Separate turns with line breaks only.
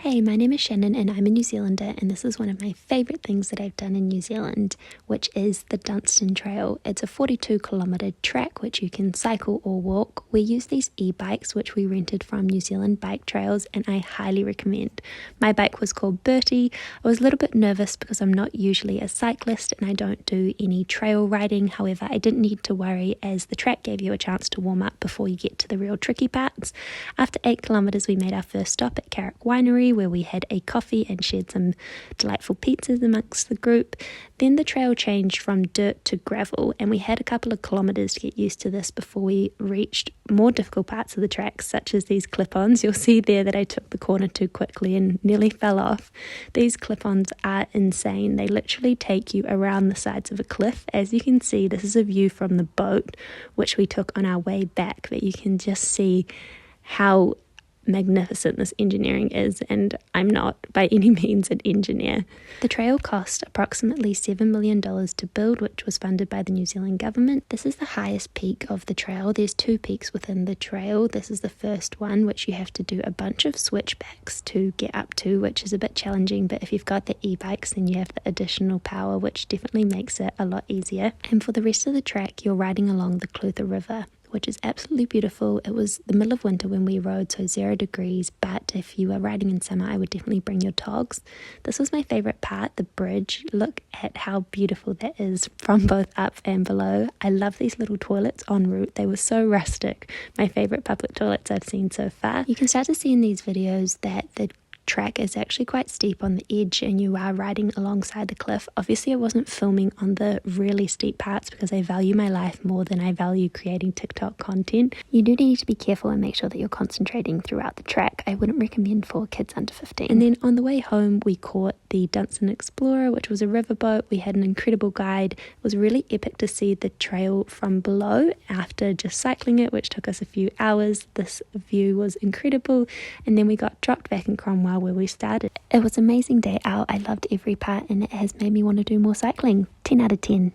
Hey, my name is Shannon and I'm a New Zealander, and this is one of my favourite things that I've done in New Zealand, which is the Dunstan Trail. It's a 42-kilometre track which you can cycle or walk. We use these e-bikes which we rented from New Zealand Bike Trails, and I highly recommend. My bike was called Bertie. I was a little bit nervous because I'm not usually a cyclist and I don't do any trail riding. However, I didn't need to worry as the track gave you a chance to warm up before you get to the real tricky parts. After 8 kilometres we made our first stop at Carrick Winery, where we had a coffee and shared some delightful pizzas amongst the group. Then the trail changed from dirt to gravel, and we had a couple of kilometres to get used to this before we reached more difficult parts of the track, such as these clip-ons. You'll see there that I took the corner too quickly and nearly fell off. These clip-ons are insane. They literally take you around the sides of a cliff. As you can see, this is a view from the boat which we took on our way back, but you can just see how magnificent this engineering is, and I'm not by any means an engineer. The trail cost approximately $7 million to build, which was funded by the New Zealand government. This is the highest peak of the trail. There's 2 peaks within the trail. This is the first one, which you have to do a bunch of switchbacks to get up to, which is a bit challenging, but if you've got the e-bikes then you have the additional power, which definitely makes it a lot easier. And for the rest of the track you're riding along the Clutha River, which is absolutely beautiful. It was the middle of winter when we rode, so 0 degrees, but if you are riding in summer, I would definitely bring your togs. This was my favourite part, the bridge. Look at how beautiful that is from both up and below. I love these little toilets en route. They were so rustic. My favourite public toilets I've seen so far. You can start to see in these videos that the track is actually quite steep on the edge and you are riding alongside the cliff. Obviously I wasn't filming on the really steep parts because I value my life more than I value creating TikTok content. You do need to be careful and make sure that you're concentrating throughout the track. I wouldn't recommend for kids under 15. And then on the way home we caught the Dunstan Explorer, which was a riverboat. We had an incredible guide. It was really epic to see the trail from below after just cycling it, which took us a few hours. This view was incredible, and then we got dropped back in Cromwell where we started. It was an amazing day out. I loved every part and it has made me want to do more cycling. 10 out of 10.